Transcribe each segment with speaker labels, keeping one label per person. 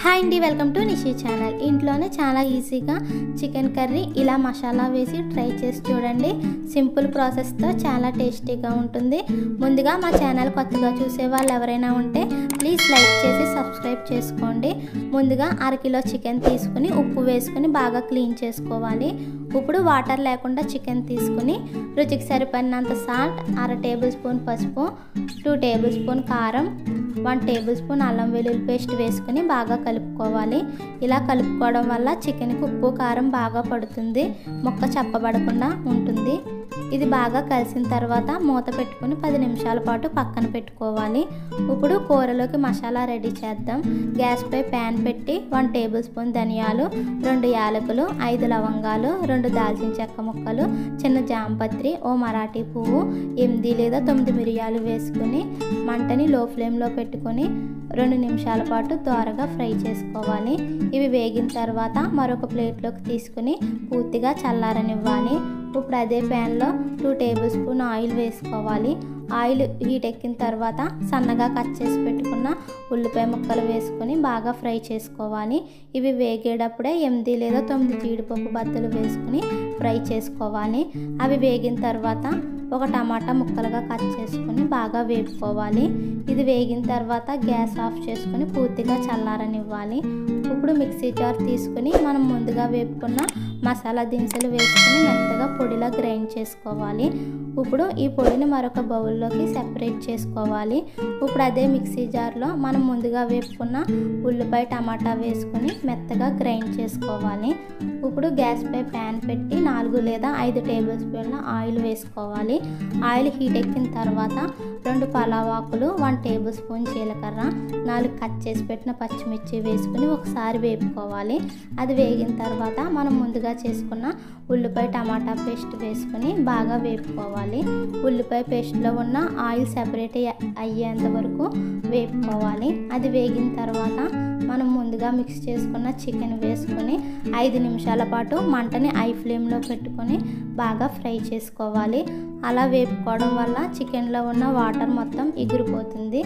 Speaker 1: Hi అండి, welcome to Nishi channel. ఇంట్లోనే చాలా ఈజీగా చికెన్ కర్రీ ఇలా మసాలా వేసి ట్రై చేసి చూడండి. సింపుల్ ప్రాసెస్తో చాలా టేస్టీగా ఉంటుంది. ముందుగా మా ఛానల్ కొత్తగా చూసే వాళ్ళు ఎవరైనా ఉంటే ప్లీజ్ లైక్ చేసి సబ్స్క్రైబ్ చేసుకోండి. ముందుగా అరకిలో చికెన్ తీసుకుని ఉప్పు వేసుకుని బాగా క్లీన్ చేసుకోవాలి. ఇప్పుడు వాటర్ లేకుండా చికెన్ తీసుకుని రుచికి సరిపడినంత సాల్ట్, 1/2 టేబుల్ స్పూన్ పసుపు, 2 టేబుల్ స్పూన్ కారం, 1 టేబుల్ స్పూన్ అల్లం వెల్లుల్లి పేస్ట్ వేసుకుని బాగా కలుపుకోవాలి. ఇలా కలుపుకోవడం వల్ల చికెన్కి ఉప్పు కారం బాగా పడుతుంది, ముక్క చప్పబడకుండా ఉంటుంది. ఇది బాగా కలిసిన తర్వాత మూత పెట్టుకుని 10 నిమిషాల పాటు పక్కన పెట్టుకోవాలి. ఇప్పుడు కూరలోకి మసాలా రెడీ చేద్దాం. గ్యాస్పై ప్యాన్ పెట్టి 1 టేబుల్ స్పూన్ ధనియాలు, 2 యాలకులు, 5 లవంగాలు, 2 దాల్చిన చెక్క ముక్కలు, చిన్న జాంపత్రి, ఓ మరాఠీ పువ్వు, 8 లేదా 9 మిరియాలు వేసుకుని మంటని లో ఫ్లేమ్లో పెట్టుకొని 2 నిమిషాల పాటు దోరగా ఫ్రై చేసుకోవాలి. ఇవి వేగిన తర్వాత మరొక ప్లేట్లోకి తీసుకుని పూర్తిగా చల్లారనివ్వాలి. ఇప్పుడు అదే ప్యాన్లో 2 టేబుల్ స్పూన్ ఆయిల్ వేసుకోవాలి. ఆయిల్ హీట్ ఎక్కిన తర్వాత సన్నగా కట్ చేసి పెట్టుకున్న ఉల్లిపాయ ముక్కలు వేసుకొని బాగా ఫ్రై చేసుకోవాలి. ఇవి వేగేటప్పుడే 8 లేదా 9 జీడిపప్పు బద్దలు వేసుకుని ఫ్రై చేసుకోవాలి. అవి వేగిన తర్వాత ఒక టమాటా ముక్కలుగా కట్ చేసుకుని బాగా వేపుకోవాలి. ఇది వేగిన తర్వాత గ్యాస్ ఆఫ్ చేసుకుని పూర్తిగా చల్లారనివ్వాలి. ఇప్పుడు మిక్సీ జార్ తీసుకుని మనం ముందుగా వేపుకున్న మసాలా దినుసులు వేసుకుని మెత్తగా పొడిలా గ్రైండ్ చేసుకోవాలి. ఇప్పుడు ఈ పొడిని మరొక బౌల్లోకి సెపరేట్ చేసుకోవాలి. ఇప్పుడు అదే మిక్సీ జార్లో మనం ముందుగా వేపుకున్న ఉల్లిపాయ, టమాటా వేసుకుని మెత్తగా గ్రైండ్ చేసుకోవాలి. ఇప్పుడు గ్యాస్పై ప్యాన్ పెట్టి 4 లేదా 5 టేబుల్ స్పూన్ల ఆయిల్ వేసుకోవాలి. ఆయిల్ హీట్ ఎక్కిన తర్వాత 2 పలావాకులు, 1 టేబుల్ స్పూన్ జీలకర్ర, 4 కట్ చేసి పెట్టిన పచ్చిమిర్చి వేసుకుని ఒకసారి వేపుకోవాలి. అది వేగిన తర్వాత మనం ముందుగా చేసుకున్న ఉల్లిపాయ, టమాటా పేస్ట్ వేసుకుని బాగా వేపుకోవాలి. ఉల్లిపాయ పేస్ట్లో ఉన్న ఆయిల్ సెపరేట్ అయ్యేంత వరకు వేపుకోవాలి. అది వేగిన తర్వాత మనం ముందుగా మిక్స్ చేసుకున్న చికెన్ వేసుకొని 5 నిమిషాల పాటు మంటని హై ఫ్లేమ్లో పెట్టుకొని బాగా ఫ్రై చేసుకోవాలి. అలా వేపుకోవడం వల్ల చికెన్లో ఉన్న వాటర్ మొత్తం ఎగిరిపోతుంది.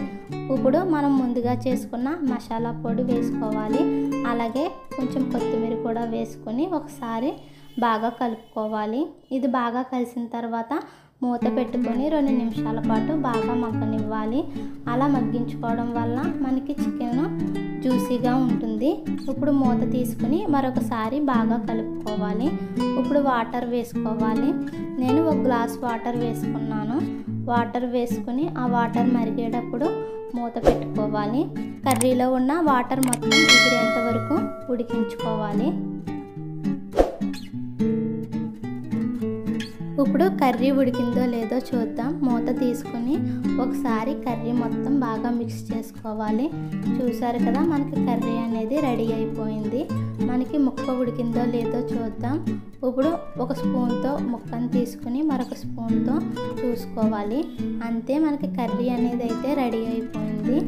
Speaker 1: ఇప్పుడు మనం ముందుగా చేసుకున్న మసాలా పొడి వేసుకోవాలి. అలాగే కొంచెం కొత్తిమీర కూడా వేసుకొని ఒకసారి బాగా కలుపుకోవాలి. ఇది బాగా కలిసిన తర్వాత మూత పెట్టుకొని 2 నిమిషాల పాటు బాగా మగ్గనివ్వాలి. అలా మగ్గించుకోవడం వల్ల మనకి చికెన్ జ్యూసీగా ఉంటుంది. ఇప్పుడు మూత తీసుకుని మరొకసారి బాగా కలుపుకోవాలి. ఇప్పుడు వాటర్ వేసుకోవాలి. నేను 1 గ్లాస్ వాటర్ వేసుకున్నాను. వాటర్ వేసుకుని ఆ వాటర్ మరిగేటప్పుడు మూత పెట్టుకోవాలి. కర్రీలో ఉన్న వాటర్ మొత్తం ఎగిరేంత వరకు ఉడికించుకోవాలి. ఇప్పుడు కర్రీ ఉడికిందో లేదో చూద్దాం. మూత తీసుకుని ఒకసారి కర్రీ మొత్తం బాగా మిక్స్ చేసుకోవాలి. చూసారు కదా, మనకి కర్రీ అనేది రెడీ అయిపోయింది. మనకి ముక్క ఉడికిందో లేదో చూద్దాం. ఇప్పుడు ఒక స్పూన్తో ముక్కను తీసుకుని మరొక స్పూన్తో చూసుకోవాలి. అంతే, మనకి కర్రీ అనేది అయితే రెడీ అయిపోయింది.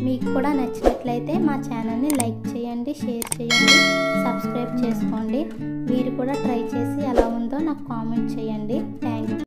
Speaker 1: మీకు కూడా నచ్చినట్లయితే మా ఛానల్ని లైక్ చేయండి, షేర్ చేయండి, సబ్స్క్రైబ్ చేసుకోండి. మీరు కూడా ట్రై చేసి ఎలా ఉందో నాకు కామెంట్ చేయండి. Thank you.